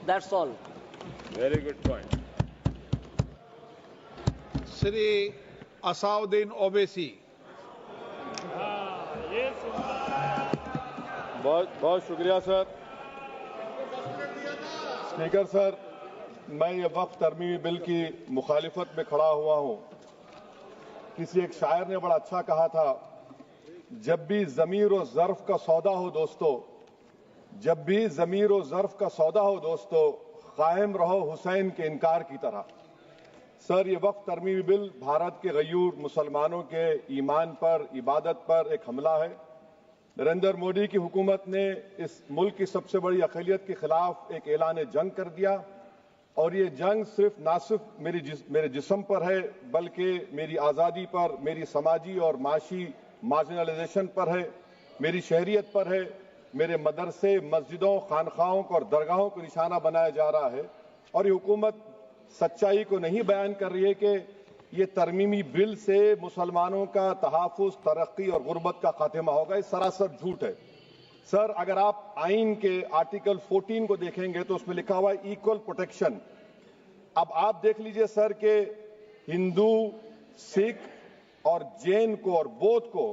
That's all. Very good point. Shri Asaduddin Owaisi. बहुत बहुत शुक्रिया सर। स्पीकर सर, मैं ये वक्फ तरमीमी बिल की मुखालिफत में खड़ा हुआ हूं। किसी एक शायर ने बड़ा अच्छा कहा था, जब भी ज़मीर और ज़र्फ का सौदा हो दोस्तों, जब भी ज़मीर और ज़र्फ का सौदा हो दोस्तों, कायम रहो हुसैन के इनकार की तरह। सर, ये वक्फ तरमीमी बिल भारत के गयूर मुसलमानों के ईमान पर, इबादत पर एक हमला है। नरेंद्र मोदी की हुकूमत ने इस मुल्क की सबसे बड़ी अक़लियत के खिलाफ एक ऐलान जंग कर दिया, और ये जंग ना सिर्फ मेरे जिस्म पर है, बल्कि मेरी आज़ादी पर, मेरी समाजी और माशी मार्जिनलाइजेशन पर है, मेरी शहरियत पर है, मेरे मदरसे, मस्जिदों, खानखाहों और दरगाहों को निशाना बनाया जा रहा है। और ये हुकूमत सच्चाई को नहीं बयान कर रही है कि ये तरमीमी बिल से मुसलमानों का तहफ़्फ़ुज़, तरक्की और गुर्बत का खात्मा होगा। ये सरासर झूठ है। सर, अगर आप आइन के आर्टिकल 14 को देखेंगे तो उसमें लिखा हुआ है इक्वल प्रोटेक्शन। अब आप देख लीजिए सर कि हिंदू, सिख और जैन को और बौद्ध को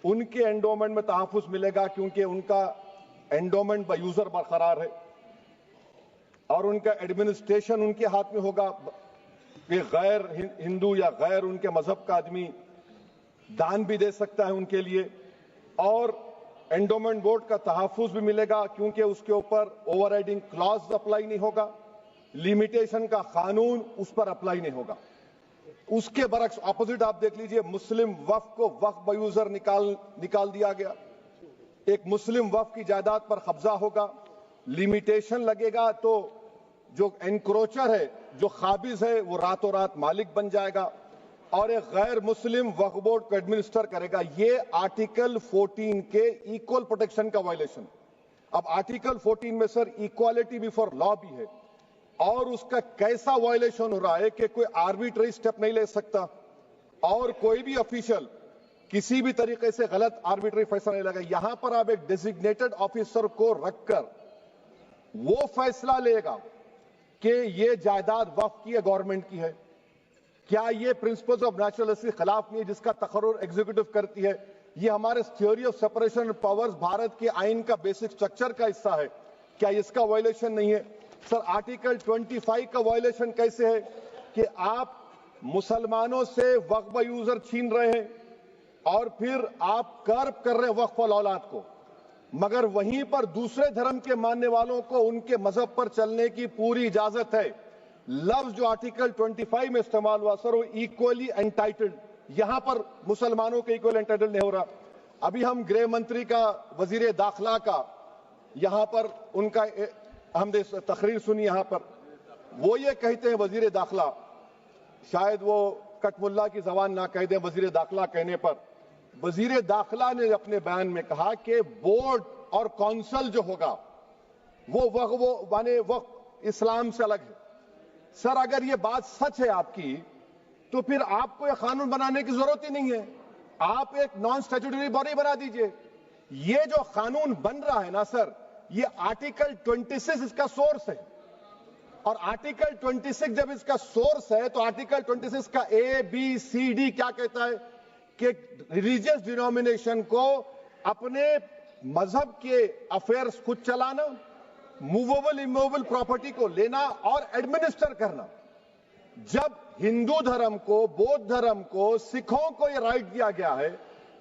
उनके एंडोमेंट में तहफ़्फ़ुज़ मिलेगा, क्योंकि उनका एंडोमेंट बाय यूजर बरकरार है और उनका एडमिनिस्ट्रेशन उनके हाथ में होगा कि गैर हिंदू या गैर उनके मजहब का आदमी दान भी दे सकता है उनके लिए, और एंडोमेंट बोर्ड का तहफ़्फ़ुज़ भी मिलेगा, क्योंकि उसके ऊपर ओवरराइडिंग क्लॉज अप्लाई नहीं होगा, लिमिटेशन का कानून उस पर अप्लाई नहीं होगा। उसके बरक्स ऑपोजिट आप देख लीजिए, मुस्लिम वक्फ को वक्फ बाय यूजर निकाल दिया गया। एक मुस्लिम वक्फ की जायदाद पर कब्जा होगा, लिमिटेशन लगेगा तो जो एनक्रोचर है, जो खाबिज है, वो रातों रात मालिक बन जाएगा और एक गैर मुस्लिम वक्फ बोर्ड को एडमिनिस्टर करेगा। ये आर्टिकल 14 के इक्वल प्रोटेक्शन का वायलेशन। अब आर्टिकल 14 में सर इक्वालिटी बिफोर लॉ भी है, और उसका कैसा वायलेशन हो रहा है कि कोई आर्बिट्ररी स्टेप नहीं ले सकता और कोई भी ऑफिशियल किसी भी तरीके से गलत आर्बिट्ररी फैसला नहीं लगा। यहां पर आप एक डेजिग्नेटेड ऑफिसर को रखकर वो फैसला लेगा कि ये जायदाद वक्फ की है, गवर्नमेंट की है। क्या ये प्रिंसिपल्स ऑफ नेचुरलिटी के खिलाफ नहीं है जिसका तकर्रुर एग्जीक्यूटिव करती है? ये हमारे theory of separation of powers, Bharat के आइन का बेसिक स्ट्रक्चर का हिस्सा है। क्या इसका वायलेशन नहीं है? सर, आर्टिकल 25 का वायलेशन कैसे है कि आप मुसलमानों से वक्फ बाय यूजर छीन रहे हैं और फिर आप कर्ब कर रहे हैं वक्फ वाल औलाद को, मगर वहीं पर दूसरे धर्म के मानने वालों को उनके मजहब पर चलने की पूरी इजाजत है। लफ्ज जो आर्टिकल 25 में इस्तेमाल हुआ सर, वो इक्वली एंटाइटल्ड, यहां पर मुसलमानों के इक्वल एंटाइटल्ड नहीं हो रहा। अभी हम गृह मंत्री का, वजीर दाखिला का यहां पर उनका हमने तकरीर सुनी, यहां पर वो ये कहते हैं, वजीर दाखिला, शायद वो कटमुल्ला की जबान ना कह दे, वजीर दाखिला कहने पर वजीर दाखिला ने अपने बयान में कहा कि बोर्ड और काउंसिल जो होगा वो माने वक्फ इस्लाम से अलग है। सर, अगर ये बात सच है आपकी, तो फिर आपको यह कानून बनाने की जरूरत ही नहीं है। आप एक नॉन स्टैट्यूटरी बॉडी बना दीजिए। ये जो कानून बन रहा है ना सर, ये आर्टिकल 26 इसका सोर्स है, और आर्टिकल 26 जब इसका सोर्स है तो आर्टिकल 26 का ABCD क्या कहता है कि रिलीजियस डिनोमिनेशन को अपने मजहब के अफेयर्स खुद चलाना, मूवेबल इमूवेबल प्रॉपर्टी को लेना और एडमिनिस्टर करना। जब हिंदू धर्म को, बौद्ध धर्म को, सिखों को यह राइट दिया गया है,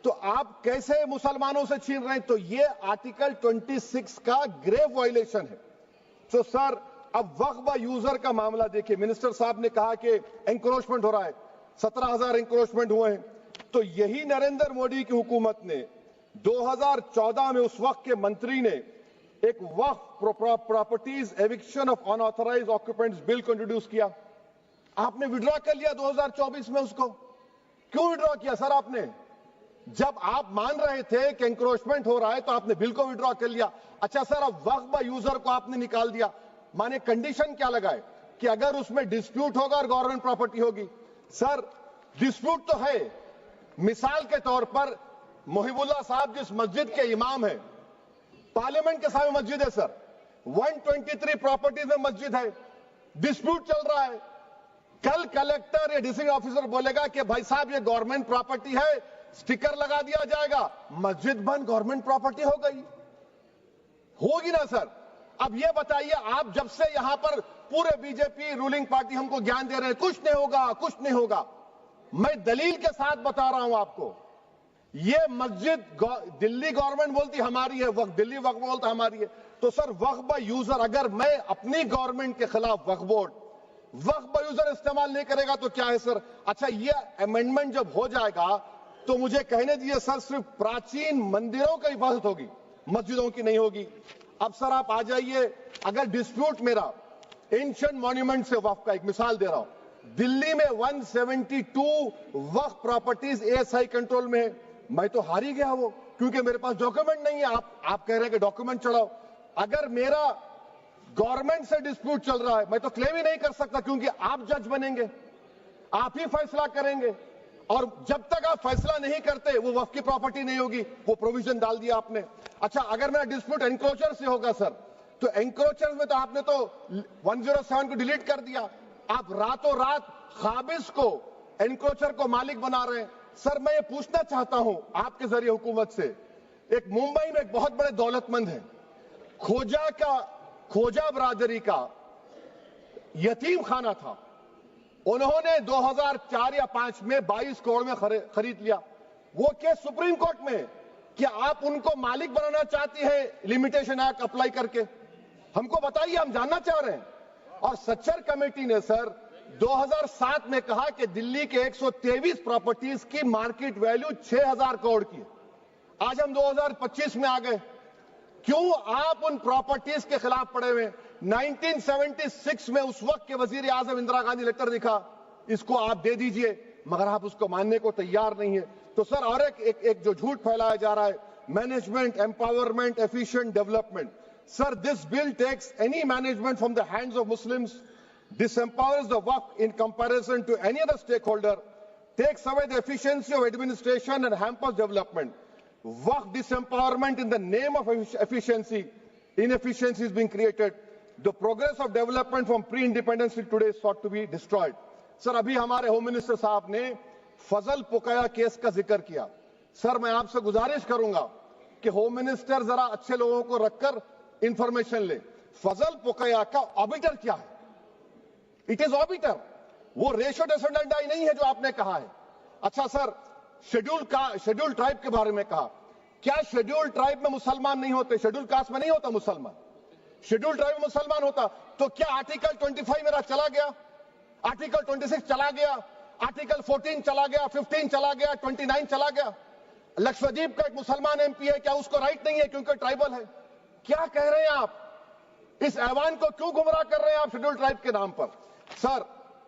तो आप कैसे मुसलमानों से छीन रहे हैं? तो ये आर्टिकल 26 का ग्रेव वायलेशन है। तो सर, अब वक्फ बाय यूजर का मामला देखिए, मिनिस्टर साहब ने कहा कि एंक्रोचमेंट हो रहा है, 17,000 एंक्रोचमेंट हुए हैं। तो यही नरेंद्र मोदी की हुकूमत ने 2014 में उस वक्त के मंत्री ने एक Waqf properties eviction of unauthorised occupants bill को इंट्रोड्यूस किया। आपने विड्रॉ कर लिया 2024 में उसको। क्यों विड्रॉ किया सर आपने? जब आप मान रहे थे कि एंक्रोचमेंट हो रहा है तो आपने बिल को विड्रॉ कर लिया। अच्छा सर, अब वक्फ बाय यूजर को आपने निकाल दिया, माने कंडीशन क्या लगाए कि अगर उसमें डिस्प्यूट होगा और गवर्नमेंट प्रॉपर्टी होगी। सर, डिस्प्यूट तो है। मिसाल के तौर पर मोहिबुल्लाह साहब जिस मस्जिद के इमाम हैं, पार्लियामेंट के सामने मस्जिद है सर, 123 प्रॉपर्टीज में मस्जिद है, डिस्प्यूट चल रहा है। कल कलेक्टर या डिस्ट्रिक्ट ऑफिसर बोलेगा कि भाई साहब ये गवर्नमेंट प्रॉपर्टी है, स्टिकर लगा दिया जाएगा, मस्जिद बंद, गवर्नमेंट प्रॉपर्टी हो गई, होगी ना सर? अब ये बताइए, आप जब से यहां पर पूरे बीजेपी रूलिंग पार्टी हमको ज्ञान दे रहे हैं कुछ नहीं होगा, कुछ नहीं होगा, मैं दलील के साथ बता रहा हूं आपको। ये मस्जिद दिल्ली गवर्नमेंट बोलती हमारी है, वक्फ दिल्ली वक्फ बोलता हमारी है, तो सर वक्फ बाय यूजर, अगर मैं अपनी गवर्नमेंट के खिलाफ वक्फ बोर्ड वक्फ बाय यूजर इस्तेमाल नहीं करेगा तो क्या है सर? अच्छा, ये अमेंडमेंट जब हो जाएगा तो मुझे कहने दीजिए सर, सिर्फ प्राचीन मंदिरों की हिफाजत होगी, मस्जिदों की नहीं होगी। अब सर आप आ जाइए, अगर डिस्प्यूट मेरा एंशिएंट मॉन्यूमेंट से वक्फ का, एक मिसाल दे रहा हूं, दिल्ली में 172 वक्फ प्रॉपर्टीज एएसआई कंट्रोल में है, मैं तो हार ही गया वो, क्योंकि मेरे पास डॉक्यूमेंट नहीं है। आप कह रहे हैं कि डॉक्यूमेंट चढ़ाओ, अगर मेरा गवर्नमेंट से डिस्प्यूट चल रहा है मैं तो क्लेम ही नहीं कर सकता, क्योंकि आप जज बनेंगे, आप ही फैसला करेंगे, और जब तक आप फैसला नहीं करते वो वक्फ की प्रॉपर्टी नहीं होगी। वो प्रोविजन डाल दिया आपने। अच्छा, अगर मेरा डिस्प्यूट एंक्रोचर से होगा सर, तो एंक्रोचर में तो आपने तो 107 को डिलीट कर दिया, आप रातों रात खाबिज को, एंक्रोचर को मालिक बना रहे हैं। सर मैं ये पूछना चाहता हूं आपके जरिए हुकूमत से, एक मुंबई में एक बहुत बड़े दौलतमंद है, खोजा बरादरी का यतीम खाना था, उन्होंने 2004 या 5 में 22 करोड़ में खरीद लिया। वो केस सुप्रीम कोर्ट में कि आप उनको मालिक बनाना चाहती है लिमिटेशन एक्ट अप्लाई करके, हमको बताइए, हम जानना चाह रहे हैं। और सच्चर कमेटी ने सर 2007 में कहा कि दिल्ली के 123 प्रॉपर्टीज की मार्केट वैल्यू 6000 करोड़ की। आज हम 2025 में आ गए, क्यों आप उन प्रॉपर्टीज के खिलाफ पड़े हुए? 1976 में उस वक्त के वजीर आजम इंदिरा गांधी लेटर लिखा, इसको आप दे दीजिए, मगर आप उसको मानने को तैयार नहीं है। तो सर और एक जो झूठ फैलाया जा रहा है, management empowerment efficient development, sir this bill takes any management from the hands of Muslims, disempowers the waqf in comparison to any other stakeholder, takes away the efficiency of administration and hampers development. Waqf disempowerment in the name of efficiency, inefficiency is being created. The progress of development from pre-independence till today is sought to be destroyed. Sir अभी हमारे home minister साहब ने फजल पुकाया case का जिक्र किया। Sir मैं आपसे गुजारिश करूंगा कि होम मिनिस्टर जरा अच्छे लोगों को रखकर इंफॉर्मेशन ले। फजल पुकाया का ऑबिटर क्या है? इट इज ऑबिटर, वो रेशियो डिसेंडेंटाई नहीं है जो आपने कहा है। अच्छा सर, शेड्यूल ट्राइब के बारे में कहा, क्या शेड्यूल ट्राइब में मुसलमान नहीं होते? शेड्यूल कास्ट में नहीं होता मुसलमान, शेड्यूल ट्राइब में मुसलमान होता। तो क्या आर्टिकल 25 मेरा चला गया, आर्टिकल 26 चला गया, आर्टिकल 14 चला गया, 15 चला गया, 29 चला गया? लक्षद्वीप का एक मुसलमान एमपी है, क्या उसको राइट नहीं है क्योंकि ट्राइबल है? क्या कह रहे हैं आप? इस ऐवान को क्यों गुमराह कर रहे हैं आप शेड्यूल ट्राइब के नाम पर? सर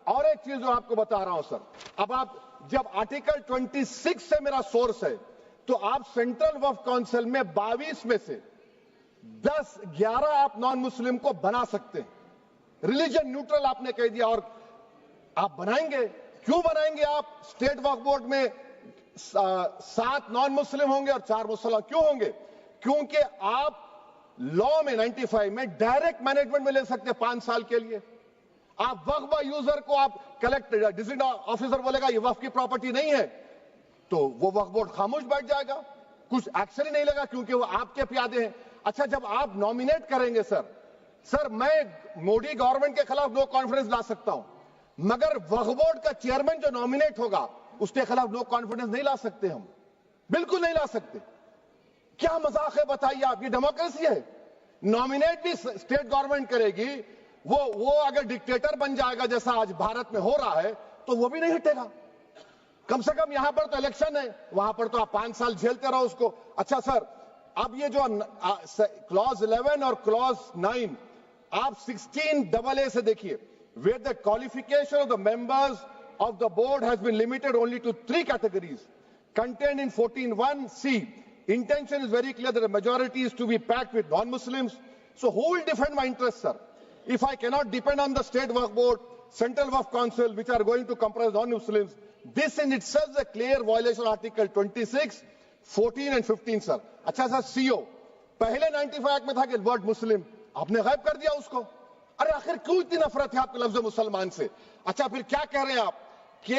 और एक चीज जो आपको बता रहा हूं सर, अब आप जब आर्टिकल 26 से मेरा सोर्स है, तो आप सेंट्रल वक्फ काउंसिल में 22 में से 11 आप नॉन मुस्लिम को बना सकते हैं। रिलीजन न्यूट्रल आपने कह दिया, और आप बनाएंगे, क्यों बनाएंगे आप? स्टेट वक्फ बोर्ड में 7 नॉन मुस्लिम होंगे और 4 मुसलमान क्यों होंगे? क्योंकि आप लॉ में 95 में डायरेक्ट मैनेजमेंट में ले सकते हैं 5 साल के लिए। आप वक्फ बाय यूजर को आप कलेक्टर डिस्ट्रिक्ट ऑफिसर बोलेगा ये वक्फ की प्रॉपर्टी नहीं है, तो वो वक्फ बोर्ड खामोश बैठ जाएगा, कुछ एक्शन ही नहीं लगा, क्योंकि वो आपके प्यादे हैं। अच्छा, जब आप नॉमिनेट करेंगे सर मैं मोदी गवर्नमेंट के खिलाफ नो कॉन्फिडेंस ला सकता हूं, मगर वक्फ बोर्ड का चेयरमैन जो नॉमिनेट होगा उसके खिलाफ नो कॉन्फिडेंस नहीं ला सकते, हम बिल्कुल नहीं ला सकते। क्या मजाक है बताइए आप? ये डेमोक्रेसी है। नॉमिनेट भी स्टेट गवर्नमेंट करेगी, वो अगर डिक्टेटर बन जाएगा जैसा आज भारत में हो रहा है तो वो भी नहीं हटेगा। कम से कम यहां पर तो इलेक्शन है, वहां पर तो आप 5 साल झेलते रहो उसको। अच्छा सर, अब ये जो क्लॉज 11 और क्लॉज 9 आप 16AA से देखिए, where the qualification of the members of the board has been limited only to 3 categories contained in 14(1)(c). Intention is very clear that the majority is to be packed with non-Muslims. So who will defend my interests, sir? If I cannot depend on the state waqf board, central waqf council, which are going to comprise non-Muslims, this in itself is a clear violation of Article 26, 14 and 15, sir. अच्छा sir, CO पहले 95 act में था कि word मुस्लिम, आपने गायब कर दिया उसको। अरे आखिर क्यों इतनी नफरत है आपके लफ्ज मुसलमान से? अच्छा फिर क्या कह रहे हैं आप कि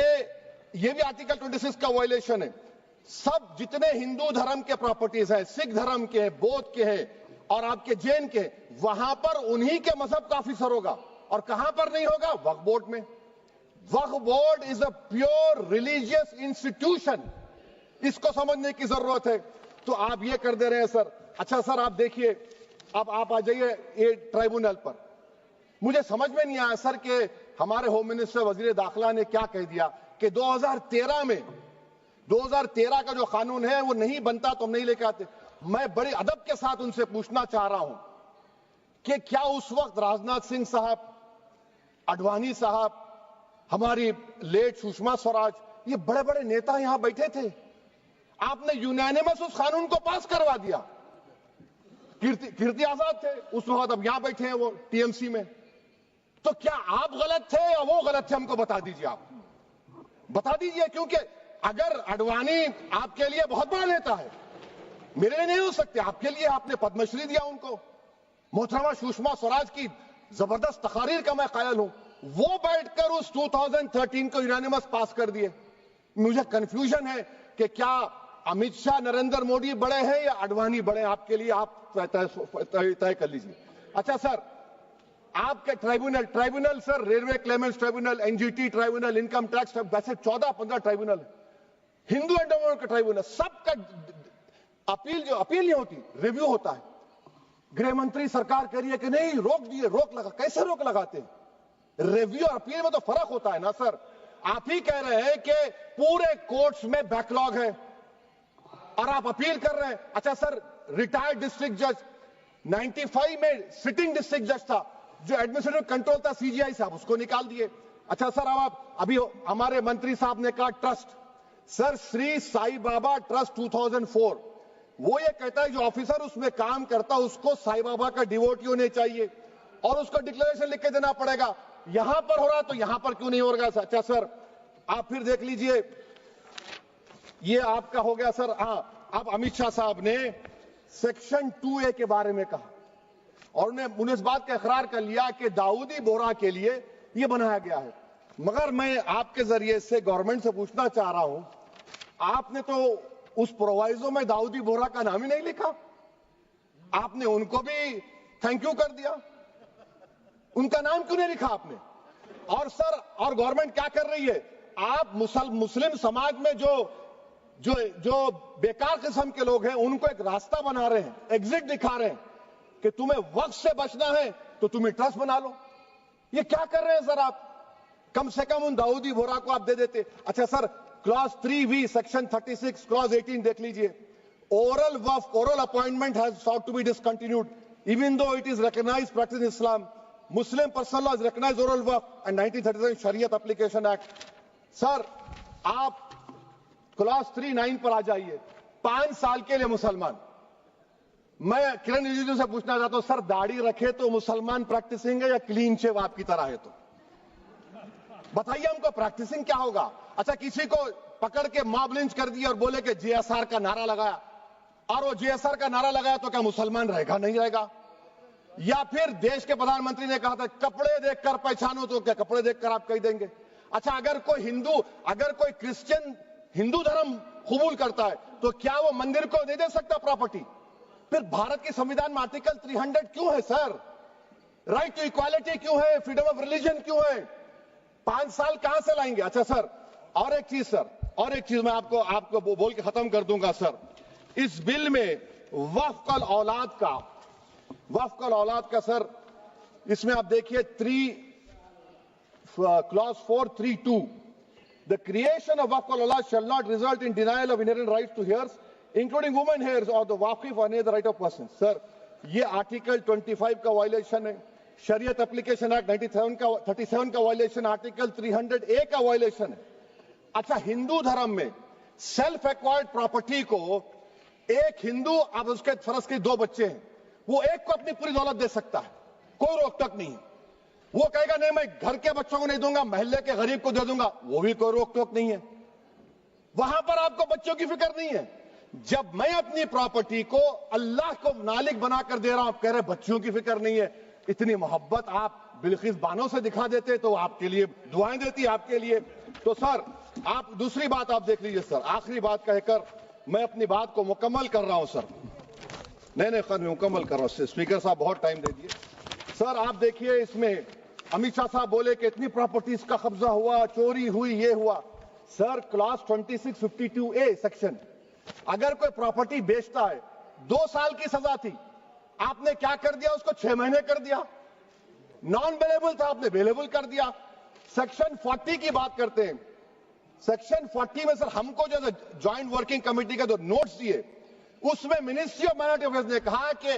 ये भी आर्टिकल 26 का वायलेशन है। सब जितने हिंदू धर्म के प्रॉपर्टीज हैं, सिख धर्म के हैं, बौद्ध के हैं और आपके जैन के, वहां पर उन्हीं के मजहब का ऑफिसर होगा। और कहां पर नहीं होगा? वक्फ बोर्ड में। Waqf board is a pure religious institution, इसको समझने की जरूरत है। तो आप ये कर दे रहे हैं सर। अच्छा सर आप देखिए, अब आप आ जाइए ये ट्राइब्यूनल पर। मुझे समझ में नहीं आया सर कि हमारे होम मिनिस्टर वजीर दाखिला ने क्या कह दिया कि 2013 का जो कानून है वो नहीं बनता तो हम नहीं लेके आते। मैं बड़े अदब के साथ उनसे पूछना चाह रहा हूं कि क्या उस वक्त राजनाथ सिंह साहब, आडवाणी साहब, हमारी लेट सुषमा स्वराज, ये बड़े बड़े नेता यहां बैठे थे? आपने यूनानिमस उस कानून को पास करवा दिया। कीर्ति आजाद थे उस वक्त, अब यहां बैठे हैं वो टीएमसी में। तो क्या आप गलत थे या वो गलत थे? हमको बता दीजिए, आप बता दीजिए। क्योंकि अगर आडवाणी आपके लिए बहुत बड़ा नेता है, मेरे लिए नहीं हो सकते, आपके लिए आपने पद्मश्री दिया उनको। मोहतरमा सुषमा स्वराज की जबरदस्त तकारीर का मैं कायल हूं। वो बैठकर उस 2013 को यूनानिमस पास कर दिए। मुझे कंफ्यूजन है कि क्या अमित शाह, नरेंद्र मोदी बड़े हैं या आडवाणी बड़े हैं? आपके लिए आप तय कर लीजिए। अच्छा सर, आपके tribunal sir, railway Clements tribunal, NGT tribunal, income tax, वैसे 14-15 ट्राइब्यूनल है। हिंदू एंडोमेंट का ट्राइब्यूनल, सबका अपील नहीं होती, रिव्यू होता है। गृह मंत्री सरकार कह रही है कि नहीं रोक दिए, रोक लगा। कैसे रोक लगाते हैं? रिव्यू और अपील में तो फर्क होता है ना सर। आप ही कह रहे हैं कि पूरे कोर्ट्स में बैकलॉग है और आप अपील कर रहे हैं। अच्छा सर, रिटायर्ड डिस्ट्रिक्ट जज 95 में सिटिंग डिस्ट्रिक्ट जज था, जो एडमिनिस्ट्रेटिव कंट्रोल था सीजीआई साहब, उसको निकाल दिए। अच्छा सर, अब आप अभी हमारे मंत्री साहब ने कहा trust, sir Shri Sai Baba trust 2004, वो ये कहता है जो ऑफिसर उसमें काम करता उसको साई बाबा का डिवोटी होने चाहिए और उसको डिक्लेरेशन लिख के देना पड़ेगा। यहां पर हो रहा तो यहां पर क्यों नहीं हो रहा? अच्छा सर, आप फिर देख लीजिए, ये आपका हो गया सर। हाँ, अब अमित शाह साहब ने सेक्शन 2A के बारे में कहा और उन्होंने इस बात का इकरार कर लिया कि दाऊदी बोहरा के लिए यह बनाया गया है। मगर मैं आपके जरिए से गवर्नमेंट से पूछना चाह रहा हूं, आपने तो उस प्रोवाइजो में दाऊदी बोहरा का नाम ही नहीं लिखा। आपने उनको भी थैंक यू कर दिया, उनका नाम क्यों नहीं लिखा आपने? और सर, और गवर्नमेंट क्या कर रही है? आप मुस्लिम समाज में जो बेकार किस्म के लोग हैं उनको एक रास्ता बना रहे हैं, एग्जिट दिखा रहे हैं कि तुम्हें वक्त से बचना है तो तुम्हें ट्रस्ट बना लो। ये क्या कर रहे हैं सर आप? कम से कम उन दाऊदी बोहरा को आप दे देते। अच्छा sir, clause 3V section 36 clause 18 देख लीजिए। Oral appointment has sought to be discontinued even though it is recognized practice in Islam. Muslim personal law is recognized oral waqf and 1937 Shariat Application Act. Sir आप clause 3(9) पर आ जाइए। 5 साल के लिए मुसलमान। मैं किरण रिजिजू से पूछना चाहता हूं, सर दाढ़ी रखे तो मुसलमान प्रैक्टिसिंग है या क्लीन शेव आपकी तरह है? तो बताइए हमको, प्रैक्टिसिंग क्या होगा? अच्छा, किसी को पकड़ के मॉब लिंच कर दिया और बोले कि JSR का नारा लगाया, और वो JSR का नारा लगाया तो क्या मुसलमान रहेगा? नहीं रहेगा। या फिर देश के प्रधानमंत्री ने कहा था कपड़े देखकर पहचानो, तो क्या कपड़े देखकर आप कह देंगे? अच्छा, अगर कोई क्रिश्चियन हिंदू धर्म कबूल करता है तो क्या वो मंदिर को नहीं दे सकता प्रॉपर्टी? फिर भारत के संविधान में आर्टिकल 300 क्यों है सर? राइट टू इक्वालिटी क्यों है? फ्रीडम ऑफ रिलीजन क्यों है? 5 साल कहां से लाएंगे? अच्छा सर, और एक चीज सर, और एक चीज मैं आपको बोल के खत्म कर दूंगा सर। इस बिल में वक्फ औलाद का सर, इसमें आप देखिए clause 4(3)(2), the creation of waqf al-awlad shall not result in denial of inherent rights to heirs, including women heirs or the waqif or any other right of person. Sir, ये article 25 का violation है, शरीयत application act 37 का violation, article 300A का violation है। अच्छा, हिंदू धर्म में सेल्फ एक्वायर्ड प्रॉपर्टी को एक हिंदू, अब उसके फर्ज के 2 बच्चे हैं, वो एक को अपनी पूरी दौलत दे सकता है, कोई रोक टोक नहीं। वो कहेगा नहीं मैं घर के बच्चों को नहीं दूंगा, मोहल्ले के गरीब को दे दूंगा, वो भी कोई रोक टोक नहीं है। वहां पर आपको बच्चों की फिक्र नहीं है। जब मैं अपनी प्रॉपर्टी को अल्लाह को मालिक बनाकर दे रहा हूं, आप कह रहे बच्चियों की फिक्र नहीं है। इतनी मोहब्बत आप बिल्किस बानो से दिखा देते तो आपके लिए दुआएं देती आपके लिए। तो सर आप दूसरी बात आप देख लीजिए सर, आखिरी बात कहकर मैं अपनी बात को मुकम्मल कर रहा हूं सर। नहीं खैर मैं मुकम्मल कर रहा हूं। स्पीकर साहब बहुत टाइम दे दिए। सर आप देखिए इसमें अमित शाह साहब बोले कि इतनी प्रॉपर्टीज का कब्जा हुआ, चोरी हुई, ये हुआ। सर क्लास 2652A सेक्शन, अगर कोई प्रॉपर्टी बेचता है 2 साल की सजा थी, आपने क्या कर दिया, उसको 6 महीने कर दिया। नॉन बेलेबल था, आपने बेलेबल कर दिया। सेक्शन 40 की बात करते हैं। सेक्शन 40 में सर हमको जो ज्वाइंट वर्किंग कमेटी का जो नोट्स दिए, उसमें मिनिस्ट्री ऑफ माइनॉरिटी अफेयर्स ने कहा कि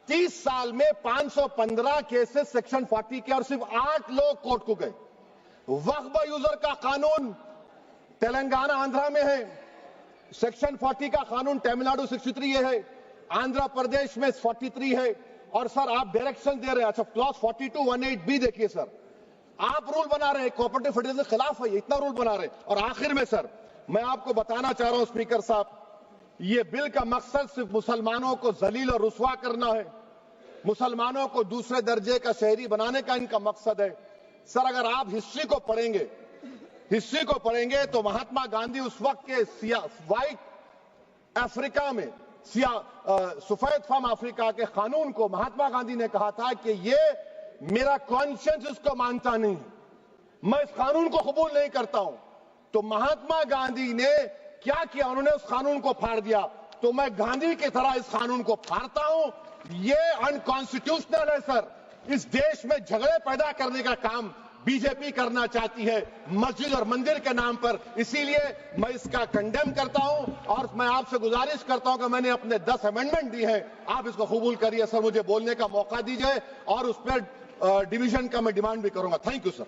30 साल में 515 केसेस सेक्शन 40 के और सिर्फ 8 लोग कोर्ट को गए। वक्फ यूजर का कानून तेलंगाना आंध्रा में है, सेक्शन 40 का कानून तमिलनाडु 63 है, आंध्र प्रदेश में 43 है। और सर आप डायरेक्शन दे रहे हैं। अच्छा क्लॉज 4218B देखिए सर, आप रूल बना रहे हैं, कोऑपरेटिव फेडरलिज्म के खिलाफ है, इतना रूल बना रहे हैं। और आखिर में सर मैं आपको बताना चाह रहा हूं स्पीकर साहब, ये बिल का मकसद सिर्फ मुसलमानों को जलील और रुस्वा करना है, मुसलमानों को दूसरे दर्जे का शहरी बनाने का इनका मकसद है। सर अगर आप हिस्ट्री को पढ़ेंगे तो महात्मा गांधी उस वक्त के व्हाइट अफ्रीका में सफेद फार्म अफ्रीका के कानून को महात्मा गांधी ने कहा था कि ये मेरा कॉन्शियंस इसको मानता नहीं, मैं इस कानून को कबूल नहीं करता हूं। तो महात्मा गांधी ने क्या किया, उन्होंने उस कानून को फाड़ दिया। तो मैं गांधी की तरह इस कानून को फाड़ता हूं। ये अनकॉन्स्टिट्यूशनल है सर। इस देश में झगड़े पैदा करने का काम बीजेपी करना चाहती है मस्जिद और मंदिर के नाम पर, इसीलिए मैं इसका कंडेम करता हूं। और मैं आपसे गुजारिश करता हूं कि मैंने अपने 10 अमेंडमेंट दी हैं, आप इसको कबूल करिए सर, मुझे बोलने का मौका दीजिए और उस पर डिवीजन का मैं डिमांड भी करूंगा। Thank you sir.